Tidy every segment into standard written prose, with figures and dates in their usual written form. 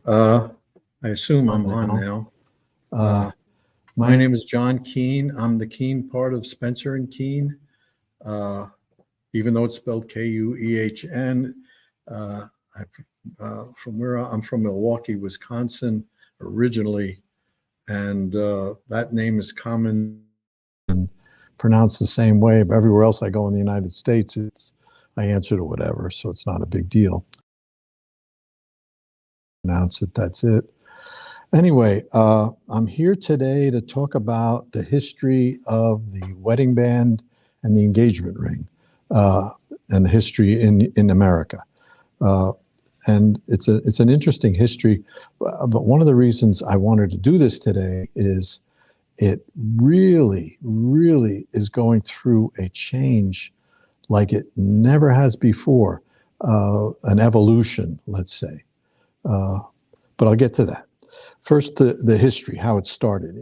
Uh, I assume I'm On on now. now. Uh, My my name is John Keene. I'm the Keene part of Spencer and Keene. Uh, Even though it's spelled Kuehn, uh, I, from where I'm from, Milwaukee, Wisconsin, originally, and that name is common and pronounced the same way, but everywhere else I go in the United States, I answer to whatever, so it's not a big deal. Pronounce it, that's it. Anyway, I'm here today to talk about the history of the wedding band and the engagement ring, and the history in America. And it's an interesting history, but one of the reasons I wanted to do this today is it really, really is going through a change like it never has before, an evolution, let's say. But I'll get to that. First, the history, how it started.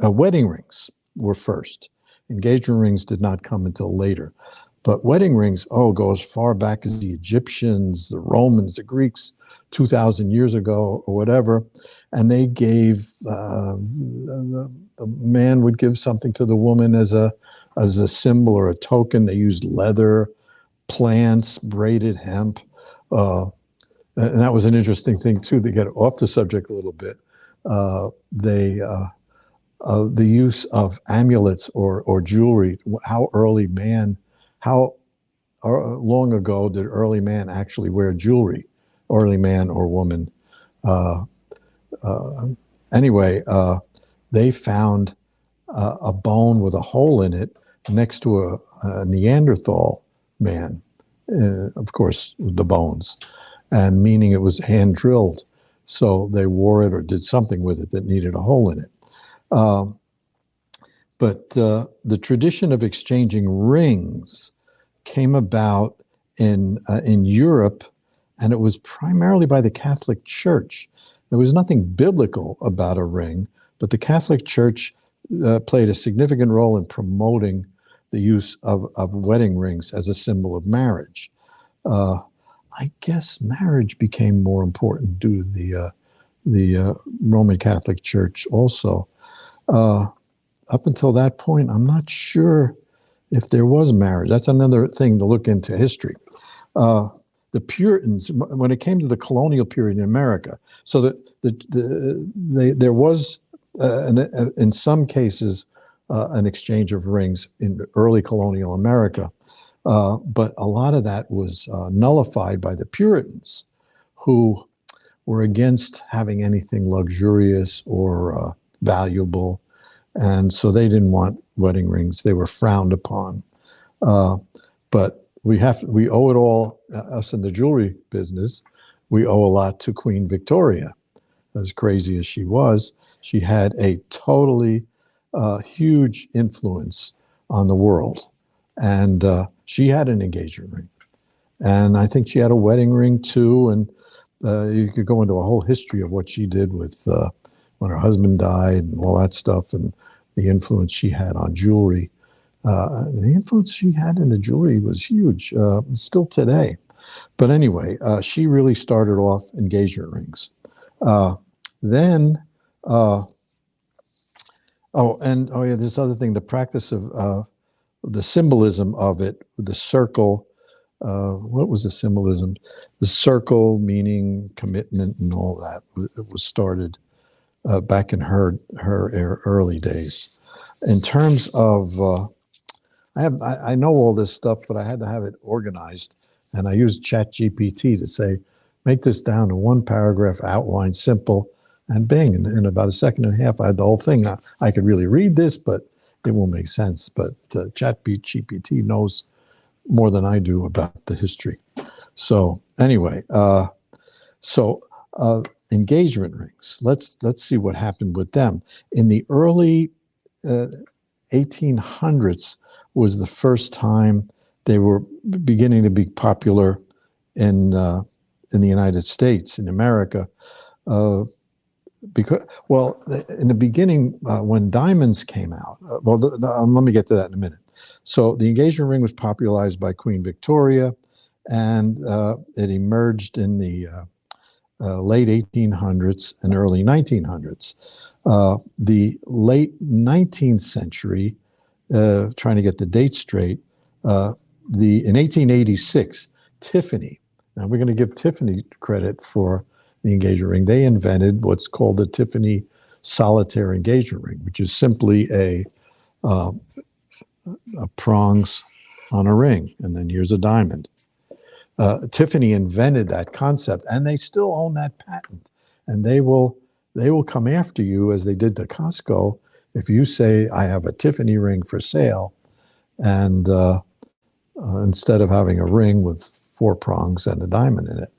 Wedding rings were first. Engagement rings did not come until later. But wedding rings, go as far back as the Egyptians, the Romans, the Greeks, 2,000 years ago or whatever. And they gave, the man would give something to the woman as a symbol or a token. They used leather, plants, braided hemp. And that was an interesting thing, too, to get off the subject a little bit. The use of amulets or jewelry, how long ago did early man actually wear jewelry, early man or woman? Anyway, they found a bone with a hole in it next to a Neanderthal man, of course, the bones, and meaning it was hand drilled. So they wore it or did something with it that needed a hole in it. But the tradition of exchanging rings came about in Europe, and it was primarily by the Catholic Church. There was nothing biblical about a ring, but the Catholic Church played a significant role in promoting the use of wedding rings as a symbol of marriage. I guess marriage became more important due to the Roman Catholic Church also. Up until that point, I'm not sure if there was marriage. That's another thing to look into history. The Puritans, when it came to the colonial period in America, so that there was, in some cases, an exchange of rings in early colonial America. But a lot of that was nullified by the Puritans, who were against having anything luxurious or valuable. And so they didn't want wedding rings. They were frowned upon. But we owe it all, us in the jewelry business, we owe a lot to Queen Victoria. As crazy as she was, she had a totally huge influence on the world. And she had an engagement ring. And I think she had a wedding ring too. And you could go into a whole history of what she did with when her husband died and all that stuff, and the influence she had on jewelry. The influence she had in the jewelry was huge, still today. But anyway, she really started off engagement rings. Then, this other thing, the practice of the symbolism of it, the circle. What was the symbolism? The circle, meaning commitment and all that. It was started back in her early days. In terms of, I know all this stuff, but I had to have it organized, and I used ChatGPT to say, make this down to one paragraph outline, simple, and bing. In about a second and a half, I had the whole thing. I could really read this, but it won't make sense. But ChatGPT knows more than I do about the history. So anyway, engagement rings. Let's see what happened with them. In the early 1800s was the first time they were beginning to be popular in the United States, in America. Because, well, in the beginning, when diamonds came out, let me get to that in a minute. So the engagement ring was popularized by Queen Victoria, and it emerged in the late 1800s and early 1900s. The late 19th century, trying to get the date straight, in 1886, Tiffany, now we're going to give Tiffany credit for the engagement ring. They invented what's called the Tiffany solitaire engagement ring, which is simply a prongs on a ring, and then here's a diamond. Tiffany invented that concept, and they still own that patent. And they will come after you, as they did to Costco, if you say, I have a Tiffany ring for sale, and instead of having a ring with 4 prongs and a diamond in it.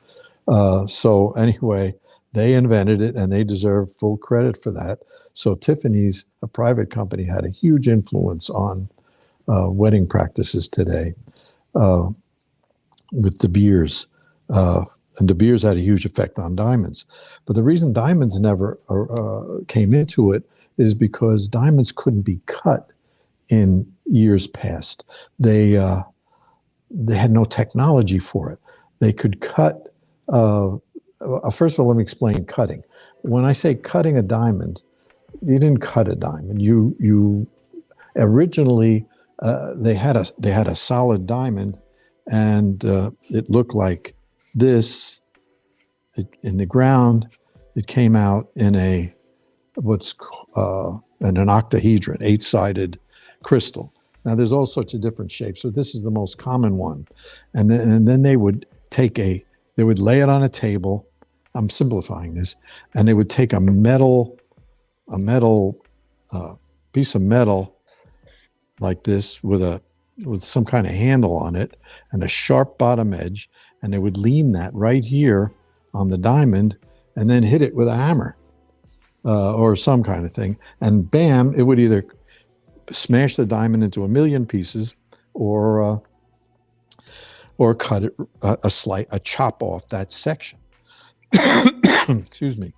So anyway, they invented it, and they deserve full credit for that. So Tiffany's, a private company, had a huge influence on wedding practices today with De Beers. And De Beers had a huge effect on diamonds. But the reason diamonds never came into it is because diamonds couldn't be cut in years past. They had no technology for it. They could cut. First of all, let me explain cutting. When I say cutting a diamond, you didn't cut a diamond. You originally they had a solid diamond, and it looked like this. In the ground, it came out in an octahedron, 8-sided crystal. Now, there's all sorts of different shapes, so this is the most common one. And then they would lay it on a table. I'm simplifying this, and they would take a metal piece of metal like this with some kind of handle on it and a sharp bottom edge, and they would lean that right here on the diamond and then hit it with a hammer or some kind of thing, and bam, it would either smash the diamond into a million pieces or cut it a chop off that section. Excuse me.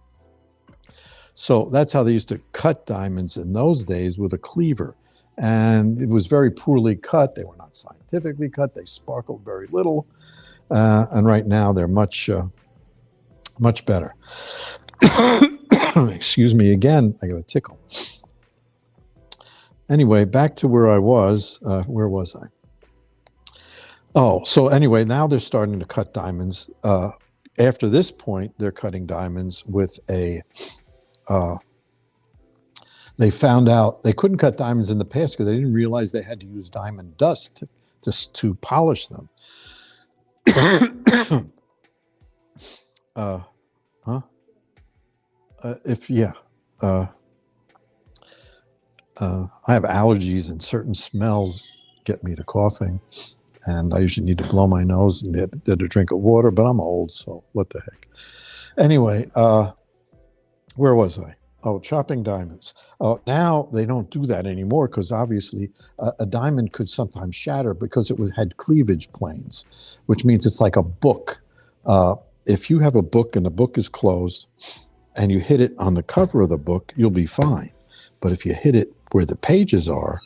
So that's how they used to cut diamonds in those days, with a cleaver. And it was very poorly cut. They were not scientifically cut. They sparkled very little. And right now they're much better. Excuse me again. I got a tickle. Anyway, back to where I was. Where was I? Oh, so anyway, now they're starting to cut diamonds. After this point, they're cutting diamonds with a... they found out they couldn't cut diamonds in the past because they didn't realize they had to use diamond dust to polish them. I have allergies, and certain smells get me to coughing, and I usually need to blow my nose and get a drink of water, but I'm old, so what the heck. Anyway, where was I? Oh, chopping diamonds. Oh, now they don't do that anymore because obviously a diamond could sometimes shatter because it had cleavage planes, which means it's like a book. If you have a book and the book is closed and you hit it on the cover of the book, you'll be fine. But if you hit it where the pages are,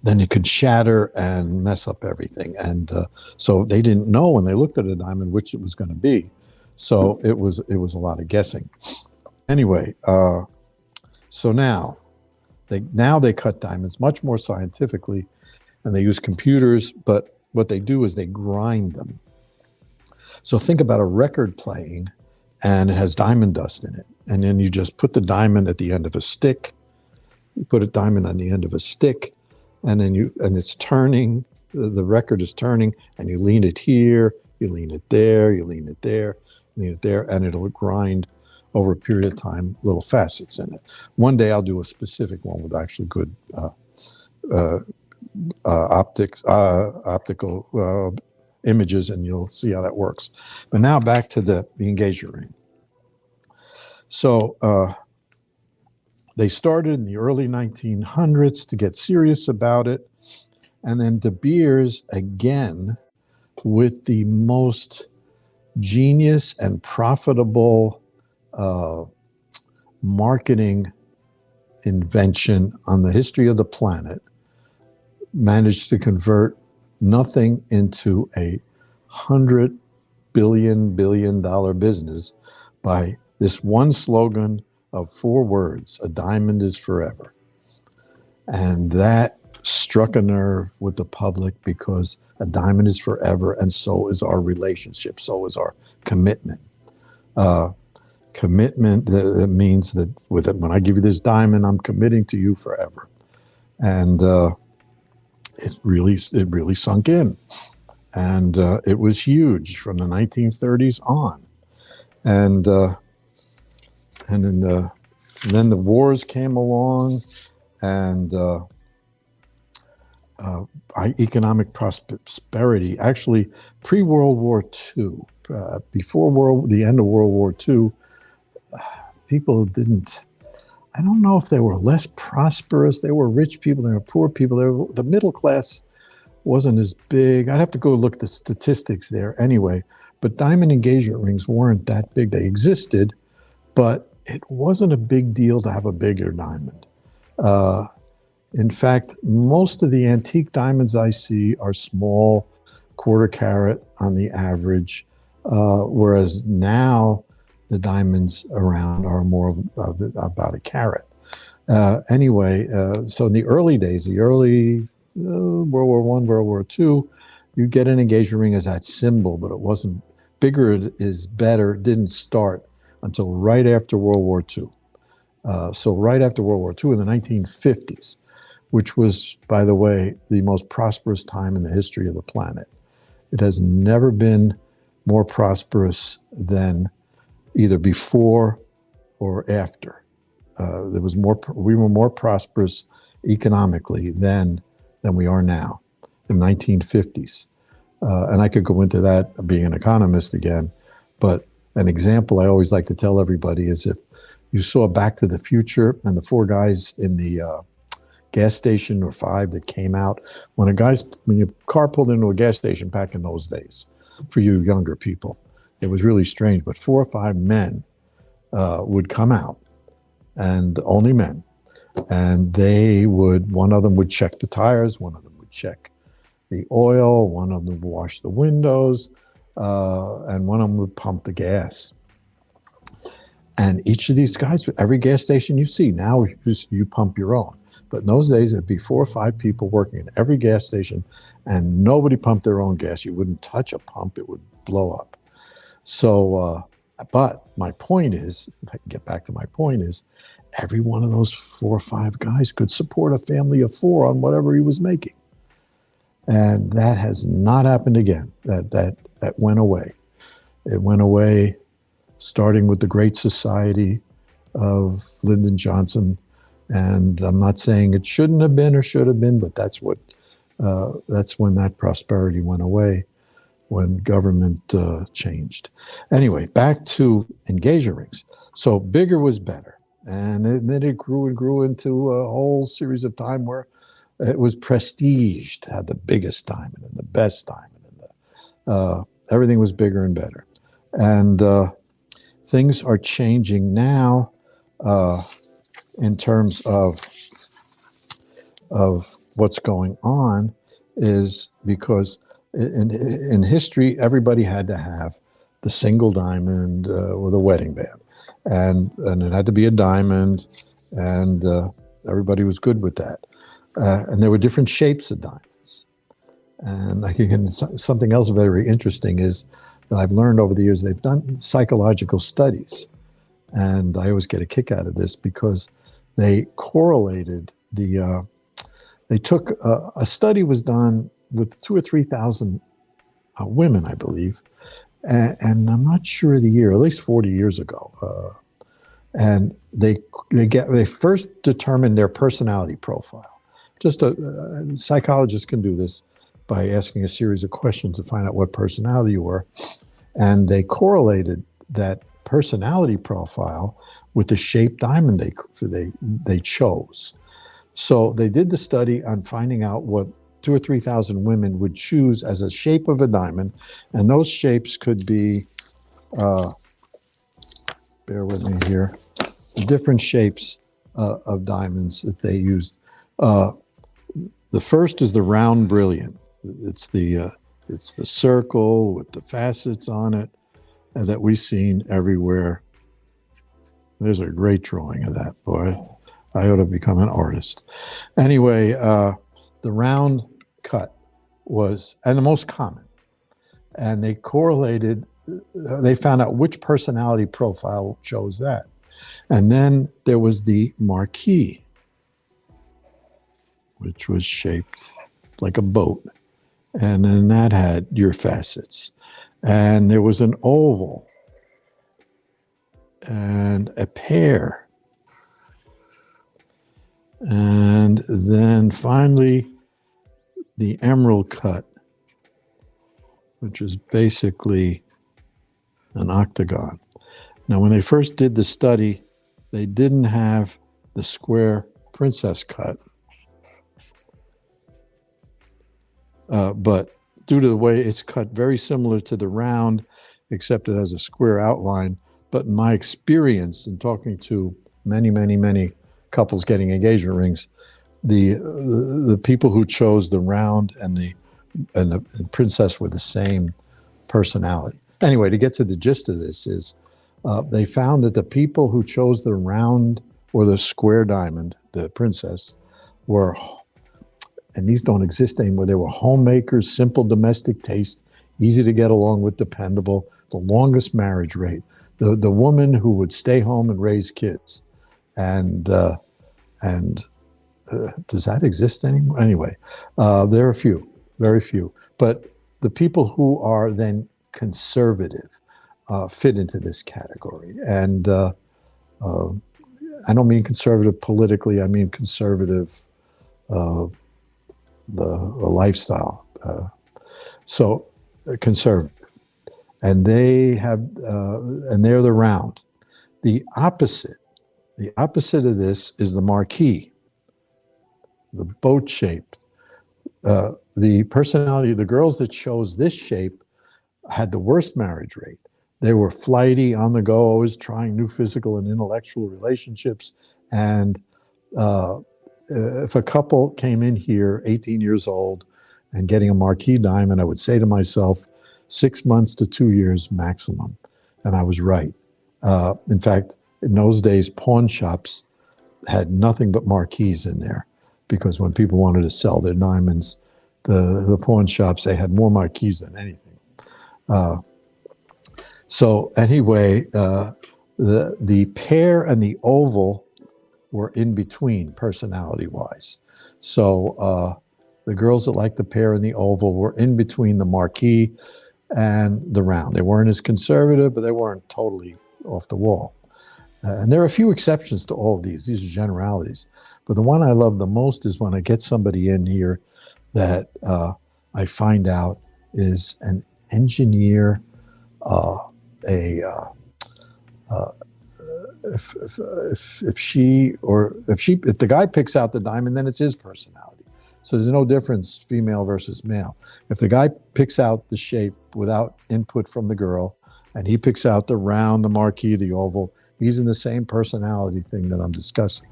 then it could shatter and mess up everything. And so they didn't know when they looked at a diamond which it was going to be. So it was a lot of guessing. Anyway, so now they cut diamonds much more scientifically, and they use computers, but what they do is they grind them. So think about a record playing, and it has diamond dust in it, and then you just put the diamond at the end of a stick. You put a diamond on the end of a stick, and then it's turning. The record is turning, and you lean it here, you lean it there, you lean it there, lean it there, and it'll grind over a period of time, little facets in it. One day I'll do a specific one with actually good optical images, and you'll see how that works. But now back to the engagement ring. So they started in the early 1900s to get serious about it. And then De Beers, again, with the most genius and profitable marketing invention on the history of the planet, managed to convert nothing into a 100 billion dollar business by this one slogan of 4 words: a diamond is forever. And that struck a nerve with the public, because a diamond is forever, and so is our relationship, so is our commitment. Commitment, that means that with it, when I give you this diamond, I'm committing to you forever. And it really sunk in. And it was huge from the 1930s on. And then the wars came along, and economic prosperity, actually pre-World War II, before the end of World War II, people didn't, I don't know if they were less prosperous. They were rich people, they were poor people. The middle class wasn't as big. I'd have to go look at the statistics there anyway. But diamond engagement rings weren't that big. They existed, but it wasn't a big deal to have a bigger diamond. In fact, most of the antique diamonds I see are small, quarter carat on the average, whereas now the diamonds around are more of about a carat. Anyway, so in the early days, the early World War I, World War II, you get an engagement ring as that symbol, but it wasn't. Bigger is better didn't start until right after World War II. So right after World War II in the 1950s, which was, by the way, the most prosperous time in the history of the planet. It has never been more prosperous than either before or after. We were more prosperous economically then than we are now in the 1950s. And I could go into that being an economist again, but an example I always like to tell everybody is if you saw Back to the Future and the 4 guys in the gas station, or 5 that came out, when your car pulled into a gas station back in those days, for you younger people, it was really strange, but 4 or 5 men would come out, and only men, and one of them would check the tires, one of them would check the oil, one of them would wash the windows, and one of them would pump the gas. And each of these guys, every gas station you see, now you pump your own. But in those days, it'd be 4 or 5 people working in every gas station, and nobody pumped their own gas. You wouldn't touch a pump, it would blow up. So, but my point is, if I can get back to my point is, every one of those 4 or 5 guys could support a family of 4 on whatever he was making. And that has not happened again. That went away. It went away starting with the Great Society of Lyndon Johnson. And I'm not saying it shouldn't have been or should have been, but that's when that prosperity went away, when government changed. Anyway, back to engagement rings. So bigger was better. And then it grew and grew into a whole series of time where it was prestige to have the biggest diamond and the best diamond. And everything was bigger and better. And things are changing now in terms of what's going on, is because in history, everybody had to have the single diamond with a wedding band. And it had to be a diamond, and everybody was good with that. And there were different shapes of diamonds. And I think something else very interesting is that I've learned over the years, they've done psychological studies. And I always get a kick out of this because they correlated they took, a study was done with 2,000 or 3,000 women, I believe. And I'm not sure of the year, at least 40 years ago. And they first determined their personality profile. Just a psychologist can do this by asking a series of questions to find out what personality you were. And they correlated that personality profile with the shaped diamond they chose. So they did the study on finding out what 2,000 or 3,000 women would choose as a shape of a diamond. And those shapes could be, bear with me here, different shapes of diamonds that they used. The first is the round brilliant. It's the It's the circle with the facets on it and that we've seen everywhere. There's a great drawing of that, boy. I ought to become an artist. Anyway, the round cut was, and the most common. And they correlated, they found out which personality profile chose that. And then there was the marquee, which was shaped like a boat. And then that had your facets. And there was an oval and a pear. And then finally, the emerald cut, which is basically an octagon. Now, when they first did the study, they didn't have the square princess cut. But due to the way it's cut, very similar to the round, except it has a square outline. But in my experience in talking to many, many, many couples getting engagement rings, the people who chose the round and the princess were the same personality. Anyway, to get to the gist of this is they found that the people who chose the round or the square diamond, the princess, were, and these don't exist anymore, they were homemakers, simple domestic taste, easy to get along with, dependable, the longest marriage rate, the woman who would stay home and raise kids. And does that exist anymore? Anyway, there are a few, very few. But the people who are then conservative fit into this category. And I don't mean conservative politically, I mean conservative the lifestyle. So conservative. And they have, and they're the round. The opposite of this is the marquee, the boat shape. The personality of the girls that chose this shape had the worst marriage rate. They were flighty, on the go, always trying new physical and intellectual relationships. And if a couple came in here, 18 years old, and getting a marquee diamond, I would say to myself, 6 months to 2 years maximum. And I was right. In fact, in those days, pawn shops had nothing but marquees in there, because when people wanted to sell their diamonds, the pawn shops, they had more marquees than anything. So anyway, the pear and the oval were in between personality-wise. So the girls that liked the pear and the oval were in between the marquee and the round. They weren't as conservative, but they weren't totally off the wall. And there are a few exceptions to all of these. These are generalities. But the one I love the most is when I get somebody in here that I find out is an engineer, if the guy picks out the diamond, then it's his personality. So there's no difference, female versus male. If the guy picks out the shape without input from the girl, and he picks out the round, the marquee, the oval, he's in the same personality thing that I'm discussing.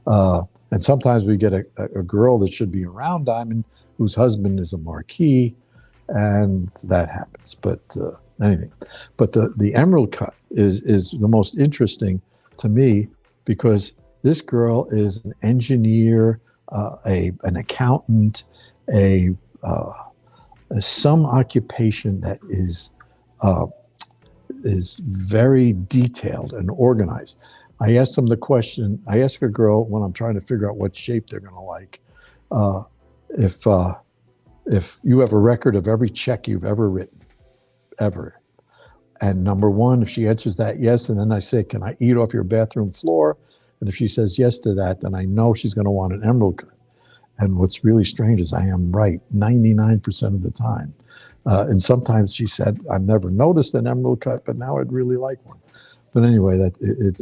And sometimes we get a girl that should be a round diamond whose husband is a marquee, and that happens. But anything. But the emerald cut is the most interesting to me, because this girl is an engineer, an accountant, some occupation that is very detailed and organized. I asked them the question, I ask a girl when I'm trying to figure out what shape they're going to like, if you have a record of every check you've ever written, ever. And number one, if she answers that yes, and then I say, can I eat off your bathroom floor? And if she says yes to that, then I know she's going to want an emerald cut. And what's really strange is I am right 99% of the time. And sometimes she said, I've never noticed an emerald cut, but now I'd really like one. But anyway,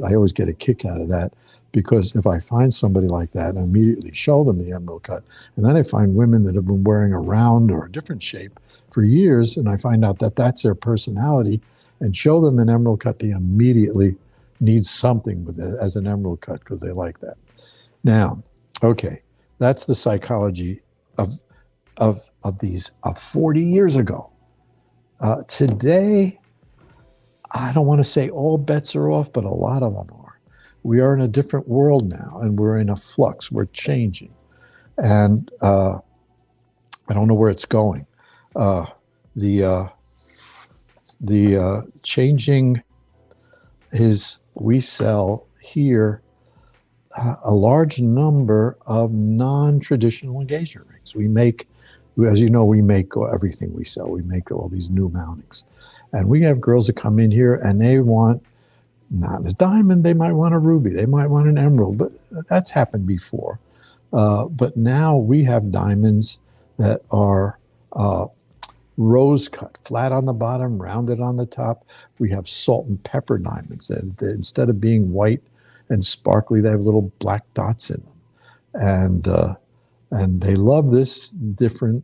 I always get a kick out of that, because if I find somebody like that, I immediately show them the emerald cut. And then I find women that have been wearing a round or a different shape for years, and I find out that that's their personality, and show them an emerald cut. They immediately need something with it as an emerald cut because they like that. Now, okay, that's the psychology of of these 40 years ago. Today, I don't want to say all bets are off, but a lot of them are. We are in a different world now, and we're in a flux. We're changing. And I don't know where it's going. The changing is we sell here a large number of non-traditional engagement rings. We make, as you know, we make everything we sell. We make all these new mountings. And we have girls that come in here and they want not a diamond, they might want a ruby, they might want an emerald, but that's happened before. But now we have diamonds that are rose cut, flat on the bottom, rounded on the top. We have salt and pepper diamonds that instead of being white and sparkly, they have little black dots in them. And they love this different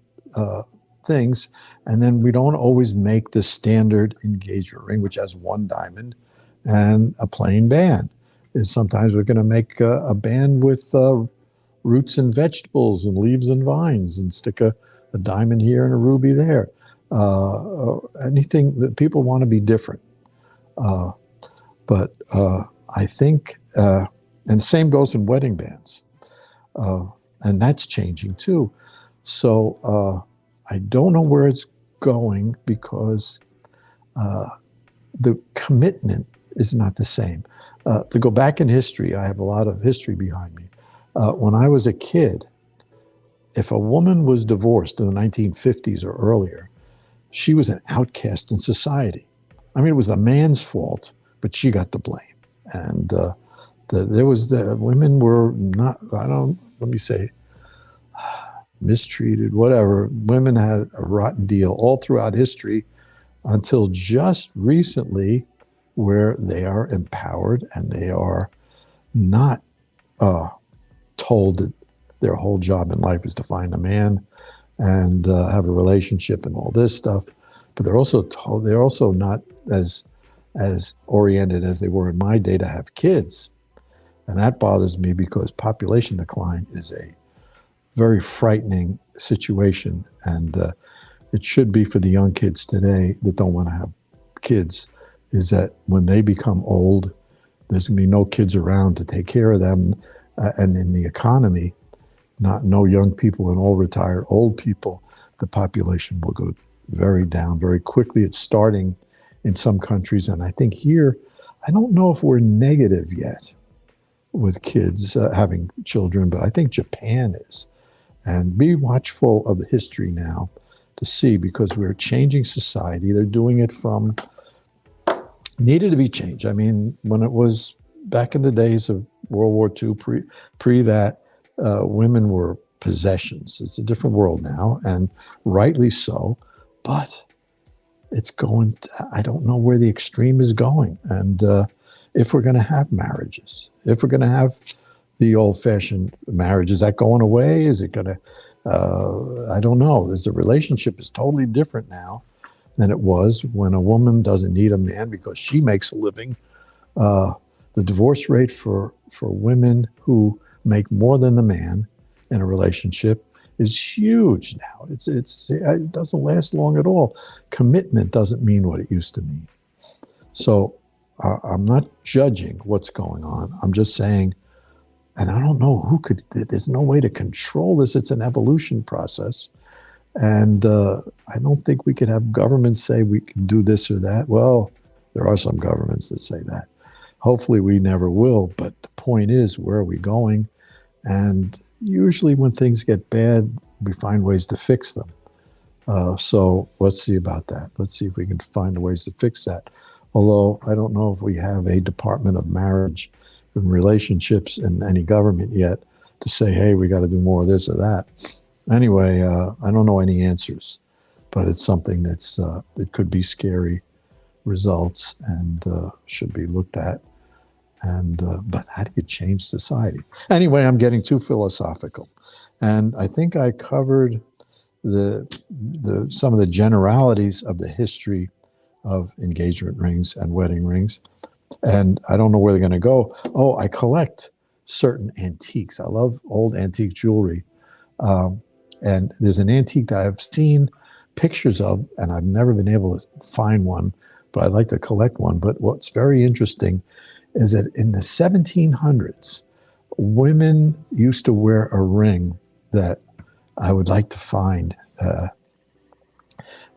things. And then we don't always make the standard engagement ring, which has one diamond and a plain band. And sometimes we're going to make a band with roots and vegetables and leaves and vines and stick a diamond here and a ruby there. Anything that people want to be different. But I think, and same goes in wedding bands. And that's changing too. So I don't know where it's going because the commitment is not the same. To go back in history, I have a lot of history behind me. When I was a kid, if a woman was divorced in the 1950s or earlier, she was an outcast in society. I mean, it was the man's fault, but she got the blame. And women were not, let me say, mistreated, whatever. Women had a rotten deal all throughout history until just recently, where they are empowered and they are not told that their whole job in life is to find a man and have a relationship and all this stuff. But they're also told, they're also not as oriented as they were in my day to have kids. And that bothers me because population decline is a very frightening situation. And it should be for the young kids today that don't want to have kids, is that when they become old, there's going to be no kids around to take care of them. And in the economy, no young people and all retired old people, the population will go very down very quickly. It's starting in some countries. And I think here, I don't know if we're negative yet with kids having children, but I think Japan is. And be watchful of the history now to see, because we're changing society. They're doing it from, needed to be changed. I mean, when it was back in the days of World War II, pre that, women were possessions. It's a different world now, and rightly so, but it's going, I don't know where the extreme is going. And if we're going to have marriages, if we're going to have the old-fashioned marriage, is that going away? Is it going to, I don't know. The relationship is totally different now than it was when a woman doesn't need a man because she makes a living. The divorce rate for women who make more than the man in a relationship is huge now. It doesn't last long at all. Commitment doesn't mean what it used to mean. So I'm not judging what's going on. I'm just saying, and I don't know there's no way to control this. It's an evolution process. And I don't think we could have governments say we can do this or that. Well, there are some governments that say that. Hopefully we never will. But the point is, where are we going? And usually when things get bad, we find ways to fix them. So let's see about that. Let's see if we can find ways to fix that. Although I don't know if we have a Department of Marriage and Relationships in any government yet to say, hey, we got to do more of this or that. Anyway, I don't know any answers, but it's something that's that could be scary results and should be looked at. And but how do you change society? Anyway, I'm getting too philosophical, and I think I covered some of the generalities of the history of engagement rings and wedding rings. And I don't know where they're going to go. Oh, I collect certain antiques. I love old antique jewelry. And there's an antique that I've seen pictures of, and I've never been able to find one, but I'd like to collect one. But what's very interesting is that in the 1700s, women used to wear a ring that I would like to find.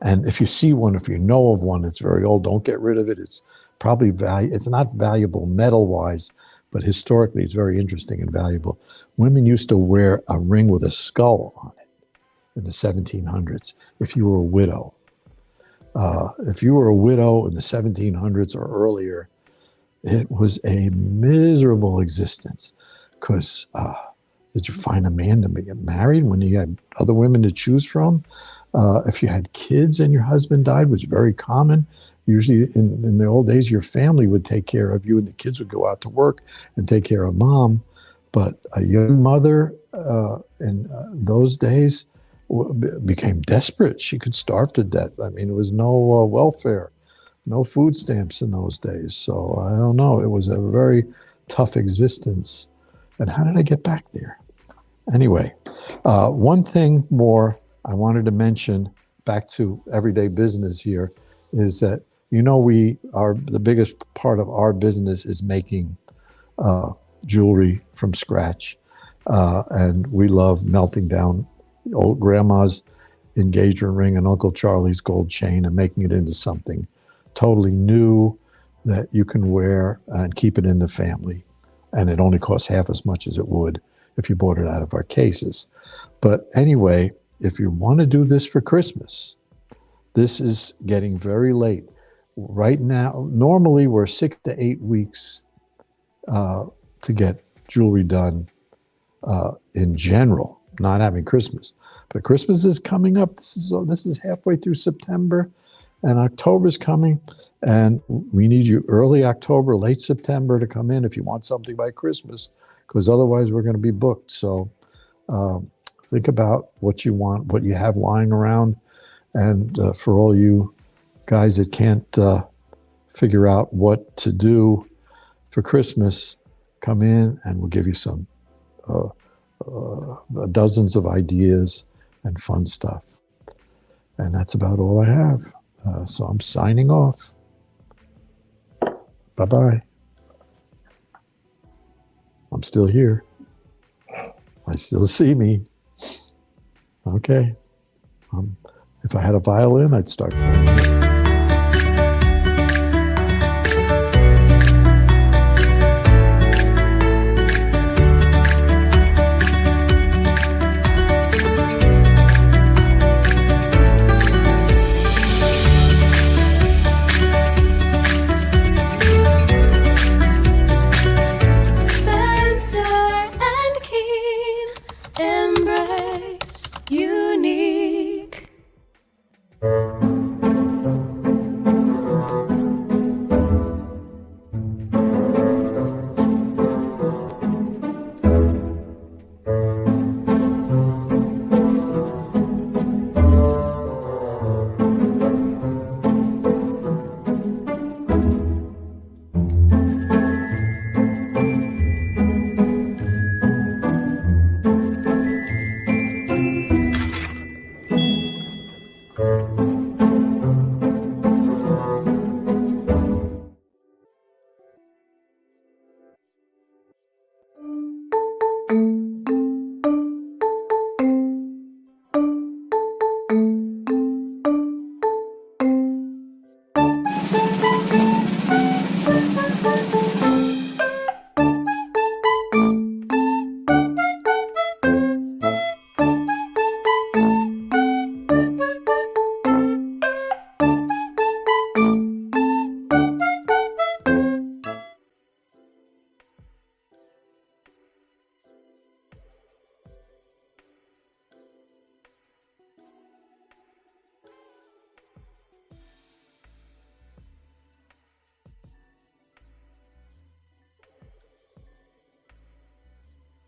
And if you see one, if you know of one, it's very old, don't get rid of it. It's probably it's not valuable metal-wise, but historically it's very interesting and valuable. Women used to wear a ring with a skull on it in the 1700s if you were a widow. If you were a widow in the 1700s or earlier, it was a miserable existence because did you find a man to get married when you had other women to choose from? If you had kids and your husband died, was very common. Usually in the old days, your family would take care of you and the kids would go out to work and take care of mom. But a young mother in those days became desperate. She could starve to death. I mean, there was no welfare, no food stamps in those days. So I don't know. It was a very tough existence. And how did I get back there? Anyway, one thing more I wanted to mention back to everyday business here is that, the biggest part of our business is making jewelry from scratch. And we love melting down old grandma's engagement ring and Uncle Charlie's gold chain and making it into something totally new that you can wear and keep it in the family. And it only costs half as much as it would if you bought it out of our cases. But anyway, if you want to do this for Christmas, this is getting very late. Right now, normally we're 6 to 8 weeks to get jewelry done in general, not having Christmas. But Christmas is coming up. This is halfway through September, and October's coming, and we need you early October, late September to come in if you want something by Christmas, because otherwise we're going to be booked. So think about what you want, what you have lying around, and for all you guys that can't figure out what to do for Christmas, come in and we'll give you some dozens of ideas and fun stuff. And that's about all I have. So I'm signing off. Bye-bye. I'm still here. I still see me. Okay. If I had a violin, I'd start playing.